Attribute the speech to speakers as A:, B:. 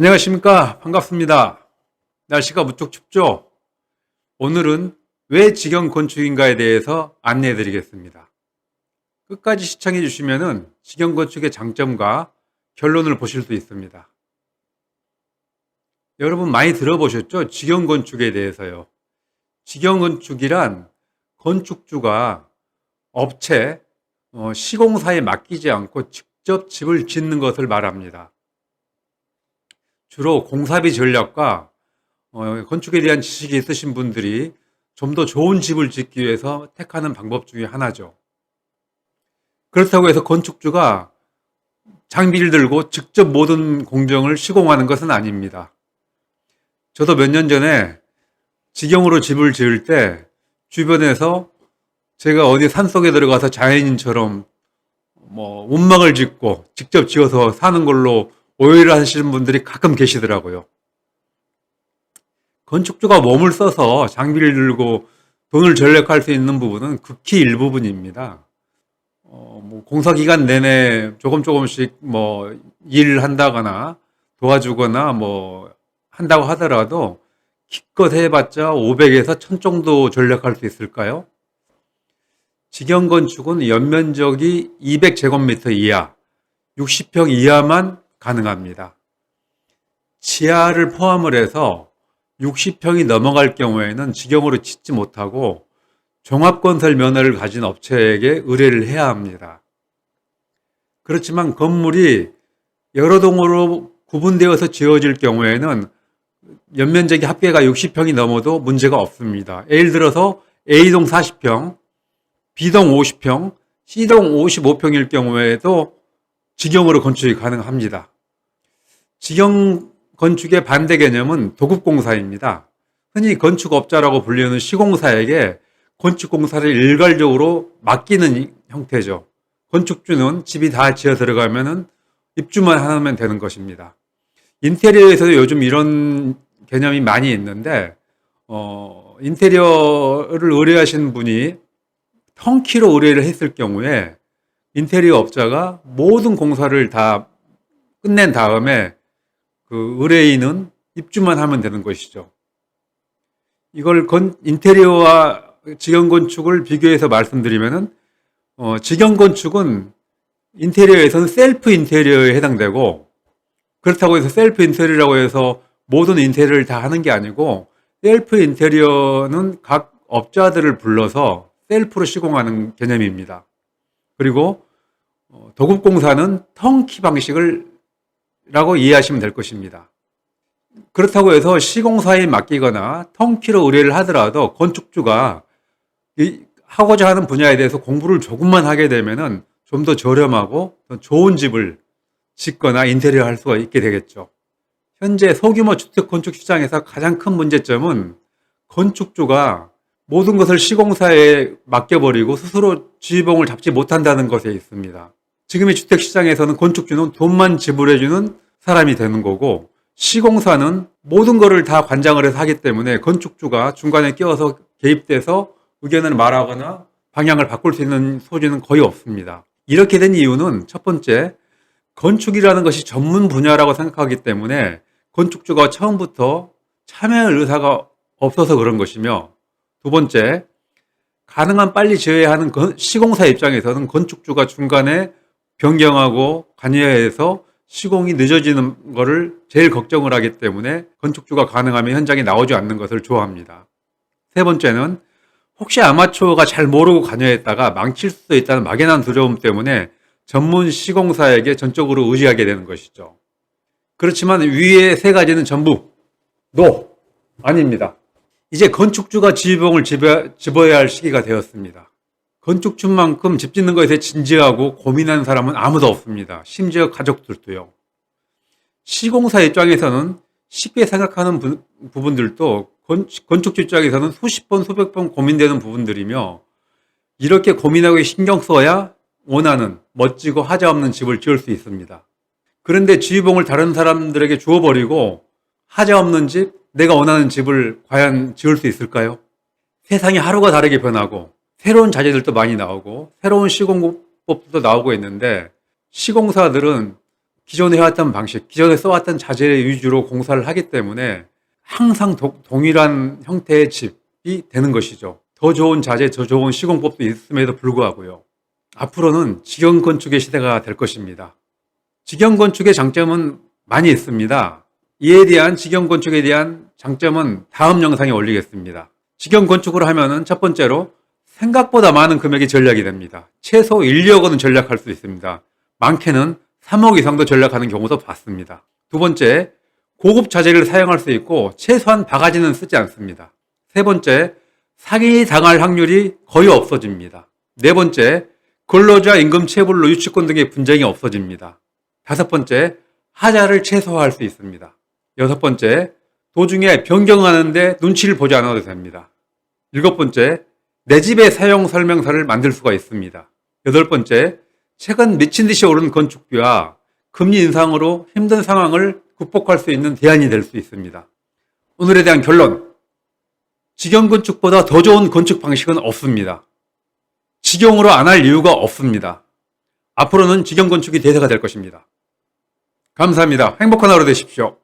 A: 안녕하십니까. 반갑습니다. 날씨가 무척 춥죠? 오늘은 왜 직영 건축인가에 대해서 안내해 드리겠습니다. 끝까지 시청해 주시면 직영 건축의 장점과 결론을 보실 수 있습니다. 여러분 많이 들어보셨죠? 직영 건축에 대해서요. 직영 건축이란 건축주가 업체, 시공사에 맡기지 않고 직접 집을 짓는 것을 말합니다. 주로 공사비 전략과 건축에 대한 지식이 있으신 분들이 좀 더 좋은 집을 짓기 위해서 택하는 방법 중에 하나죠. 그렇다고 해서 건축주가 장비를 들고 직접 모든 공정을 시공하는 것은 아닙니다. 저도 몇 년 전에 직영으로 집을 지을 때 주변에서 제가 어디 산속에 들어가서 자연인처럼 운막을 짓고 직접 지어서 사는 걸로 오해를 하시는 분들이 가끔 계시더라고요. 건축주가 몸을 써서 장비를 들고 돈을 절약할 수 있는 부분은 극히 일부분입니다. 공사 기간 내내 조금씩 일을 한다거나 도와주거나 한다고 하더라도 기껏 해봤자 500에서 1000 정도 절약할 수 있을까요? 직영 건축은 연면적이 200제곱미터 이하, 60평 이하만 가능합니다. 지하를 포함을 해서 60평이 넘어갈 경우에는 직영으로 짓지 못하고 종합건설 면허를 가진 업체에게 의뢰를 해야 합니다. 그렇지만 건물이 여러 동으로 구분되어서 지어질 경우에는 연면적이 합계가 60평이 넘어도 문제가 없습니다. 예를 들어서 A동 40평, B동 50평, C동 55평일 경우에도 직영으로 건축이 가능합니다. 직영 건축의 반대 개념은 도급공사입니다. 흔히 건축업자라고 불리는 시공사에게 건축공사를 일괄적으로 맡기는 형태죠. 건축주는 집이 다 지어 들어가면 입주만 하면 되는 것입니다. 인테리어에서도 요즘 이런 개념이 많이 있는데 인테리어를 의뢰하신 분이 턴키로 의뢰를 했을 경우에 인테리어 업자가 모든 공사를 다 끝낸 다음에 그 의뢰인은 입주만 하면 되는 것이죠. 이걸 인테리어와 직영 건축을 비교해서 말씀드리면은 직영 건축은 인테리어에서는 셀프 인테리어에 해당되고, 그렇다고 해서 셀프 인테리어라고 해서 모든 인테리어를 다 하는 게 아니고, 셀프 인테리어는 각 업자들을 불러서 셀프로 시공하는 개념입니다. 그리고 도급공사는 턴키 방식을 라고 이해하시면 될 것입니다. 그렇다고 해서 시공사에 맡기거나 턴키로 의뢰를 하더라도 건축주가 하고자 하는 분야에 대해서 공부를 조금만 하게 되면은 좀 더 저렴하고 더 좋은 집을 짓거나 인테리어 할 수가 있게 되겠죠. 현재 소규모 주택 건축 시장에서 가장 큰 문제점은 건축주가 모든 것을 시공사에 맡겨버리고 스스로 지휘봉을 잡지 못한다는 것에 있습니다. 지금의 주택시장에서는 건축주는 돈만 지불해주는 사람이 되는 거고, 시공사는 모든 것을 다 관장을 해서 하기 때문에 건축주가 중간에 끼어서 개입돼서 의견을 말하거나 방향을 바꿀 수 있는 소지는 거의 없습니다. 이렇게 된 이유는 첫 번째, 건축이라는 것이 전문 분야라고 생각하기 때문에 건축주가 처음부터 참여할 의사가 없어서 그런 것이며, 두 번째, 가능한 빨리 지어야 하는 시공사 입장에서는 건축주가 중간에 변경하고 관여해서 시공이 늦어지는 것을 제일 걱정을 하기 때문에 건축주가 가능하면 현장에 나오지 않는 것을 좋아합니다. 세 번째는 혹시 아마추어가 잘 모르고 관여했다가 망칠 수도 있다는 막연한 두려움 때문에 전문 시공사에게 전적으로 의지하게 되는 것이죠. 그렇지만 위의 세 가지는 전부 아닙니다. 이제 건축주가 지휘봉을 집어야 할 시기가 되었습니다. 건축주만큼 집 짓는 것에 진지하고 고민하는 사람은 아무도 없습니다. 심지어 가족들도요. 시공사 입장에서는 쉽게 생각하는 부분들도 건축주 입장에서는 수십 번, 수백 번 고민되는 부분들이며, 이렇게 고민하고 신경 써야 원하는 멋지고 하자 없는 집을 지을 수 있습니다. 그런데 지휘봉을 다른 사람들에게 주어버리고 하자 없는 집, 내가 원하는 집을 과연 지을 수 있을까요? 세상이 하루가 다르게 변하고 새로운 자재들도 많이 나오고 새로운 시공법도 나오고 있는데, 시공사들은 기존에 해왔던 방식, 기존에 써왔던 자재 위주로 공사를 하기 때문에 항상 동일한 형태의 집이 되는 것이죠. 더 좋은 자재, 더 좋은 시공법도 있음에도 불구하고요. 앞으로는 직영 건축의 시대가 될 것입니다. 직영 건축의 장점은 많이 있습니다. 이에 대한 직영 건축에 대한 장점은 다음 영상에 올리겠습니다. 직영 건축을 하면은 첫 번째로 생각보다 많은 금액이 절약이 됩니다. 최소 1, 2억 원은 절약할 수 있습니다. 많게는 3억 이상도 절약하는 경우도 봤습니다. 두 번째, 고급 자재를 사용할 수 있고 최소한 바가지는 쓰지 않습니다. 세 번째, 사기 당할 확률이 거의 없어집니다. 네 번째, 근로자 임금 체불로 유치권 등의 분쟁이 없어집니다. 다섯 번째, 하자를 최소화할 수 있습니다. 여섯 번째, 도중에 변경하는데 눈치를 보지 않아도 됩니다. 일곱 번째, 내 집의 사용 설명서를 만들 수가 있습니다. 여덟 번째, 최근 미친 듯이 오른 건축비와 금리 인상으로 힘든 상황을 극복할 수 있는 대안이 될 수 있습니다. 오늘에 대한 결론, 직영 건축보다 더 좋은 건축 방식은 없습니다. 직영으로 안 할 이유가 없습니다. 앞으로는 직영 건축이 대세가 될 것입니다. 감사합니다. 행복한 하루 되십시오.